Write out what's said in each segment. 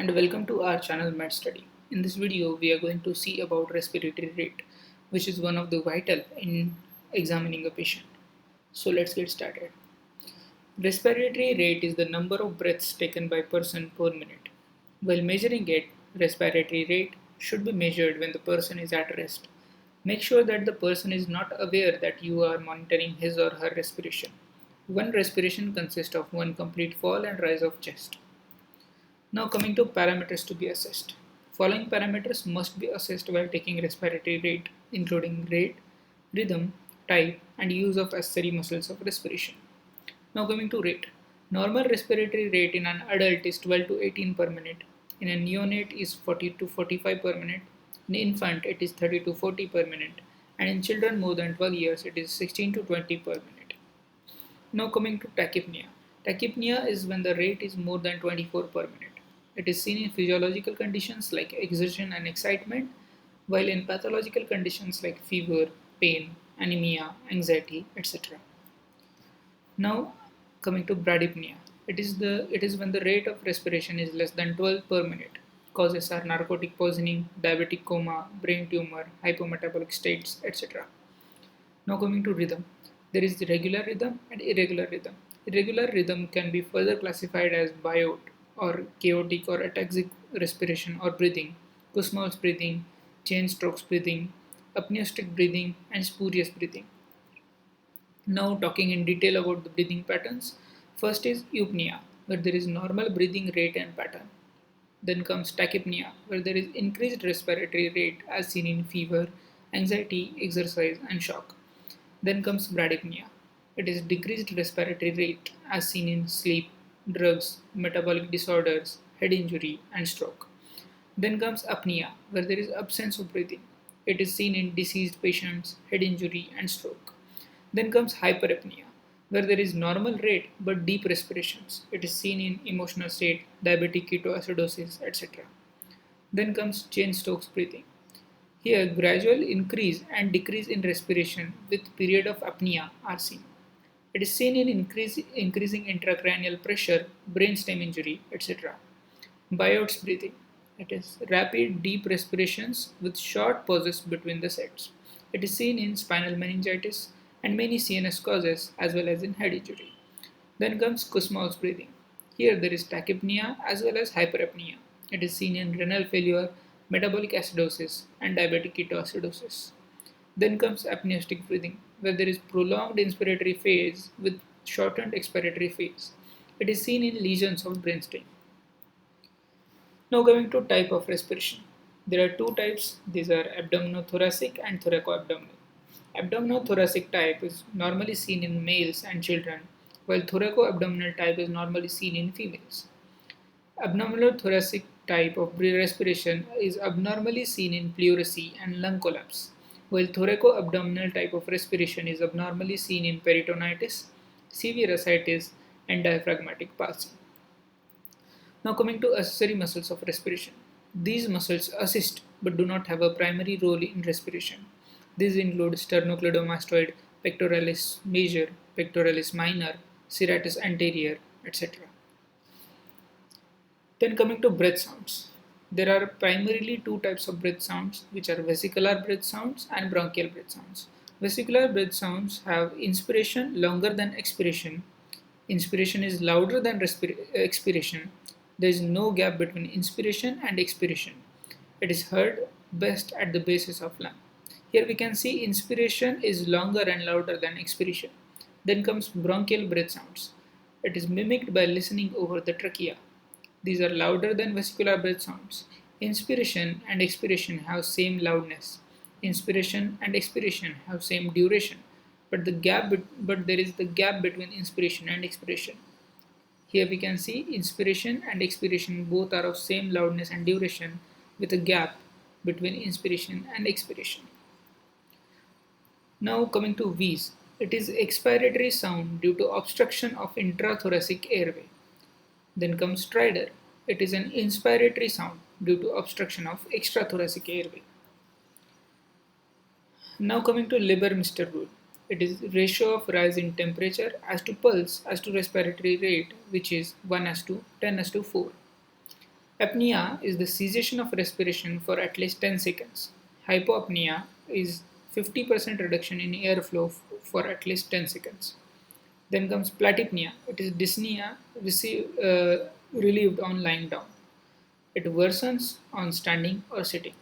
and welcome to our channel Med Study. In this video, we are going to see about respiratory rate, which is one of the vital in examining a patient. So let's get started. Respiratory rate is the number of breaths taken by person per minute. While measuring it, respiratory rate should be measured when the person is at rest. Make sure that the person is not aware that you are monitoring his or her respiration. One respiration consists of one complete fall and rise of chest. Now coming to parameters to be assessed. Following parameters must be assessed while taking respiratory rate, including rate, rhythm, type, and use of accessory muscles of respiration. Now coming to rate. Normal respiratory rate in an adult is 12 to 18 per minute. In a neonate is 40 to 45 per minute. In infant it is 30 to 40 per minute. And in children more than 12 years it is 16 to 20 per minute. Now coming to tachypnea. Tachypnea is when the rate is more than 24 per minute. It is seen in physiological conditions like exertion and excitement, while in pathological conditions like fever, pain, anemia, anxiety, etc. Now coming to bradypnea. It is when the rate of respiration is less than 12 per minute. Causes are narcotic poisoning, diabetic coma, brain tumor, hypometabolic states, etc. Now coming to rhythm. There is the regular rhythm and irregular rhythm. Irregular rhythm can be further classified as biot or chaotic or ataxic respiration or breathing, Kussmaul's breathing, chain strokes breathing, apneustic breathing, and spurious breathing. Now talking in detail about the breathing patterns. First is eupnea, where there is normal breathing rate and pattern. Then comes tachypnea, where there is increased respiratory rate as seen in fever, anxiety, exercise, and shock. Then comes bradypnea. It is decreased respiratory rate as seen in sleep, drugs, metabolic disorders, head injury, and stroke. Then comes apnea, where there is absence of breathing. It is seen in deceased patients, head injury, and stroke. Then comes hyperapnea, where there is normal rate but deep respirations. It is seen in emotional state, diabetic ketoacidosis, etc. Then comes chain-Stokes breathing. Here, gradual increase and decrease in respiration with period of apnea are seen. It is seen in increasing intracranial pressure, brainstem injury, etc. Biot's breathing. It is rapid, deep respirations with short pauses between the sets. It is seen in spinal meningitis and many CNS causes as well as in head injury. Then comes Kussmaul's breathing. Here there is tachypnea as well as hyperapnea. It is seen in renal failure, metabolic acidosis, and diabetic ketoacidosis. Then comes apneustic breathing, where there is prolonged inspiratory phase with shortened expiratory phase. It is seen in lesions of brainstem. Now coming to type of respiration. There are two types. These are abdominothoracic and thoracoabdominal. Abdominothoracic type is normally seen in males and children, while thoracoabdominal type is normally seen in females. Abdominothoracic type of respiration is abnormally seen in pleurisy and lung collapse, while thoracoabdominal type of respiration is abnormally seen in peritonitis, severe ascites, and diaphragmatic palsy. Now coming to accessory muscles of respiration. These muscles assist but do not have a primary role in respiration. These include sternocleidomastoid, pectoralis major, pectoralis minor, serratus anterior, etc. Then coming to breath sounds. There are primarily two types of breath sounds, which are vesicular breath sounds and bronchial breath sounds. Vesicular breath sounds have inspiration longer than expiration. Inspiration is louder than expiration. There is no gap between inspiration and expiration. It is heard best at the bases of lung. Here we can see inspiration is longer and louder than expiration. Then comes bronchial breath sounds. It is mimicked by listening over the trachea. These are louder than vesicular breath sounds. Inspiration and expiration have same loudness. Inspiration and expiration have same duration, but there is the gap between inspiration and expiration. Here we can see inspiration and expiration both are of same loudness and duration with a gap between inspiration and expiration. Now coming to wheeze. It is expiratory sound due to obstruction of intrathoracic airway. Then comes stridor. It is an inspiratory sound due to obstruction of extrathoracic airway. Now coming to Lieber-Mister rule. It is ratio of rise in temperature as to pulse as to respiratory rate, which is 1 as to 10 as to 4. Apnea is the cessation of respiration for at least 10 seconds. Hypopnea is 50% reduction in airflow for at least 10 seconds. Then comes platypnea. It is dyspnea relieved on lying down. It worsens on standing or sitting.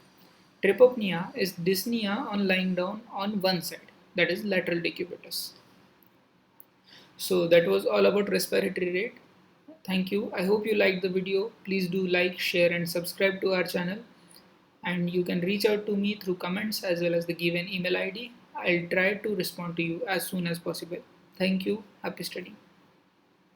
Trypopnea is dyspnea on lying down on one side, that is lateral decubitus. So that was all about respiratory rate. Thank you. I hope you liked the video. Please do like, share and subscribe to our channel. And you can reach out to me through comments as well as the given email ID. I'll try to respond to you as soon as possible. Thank you. Happy studying.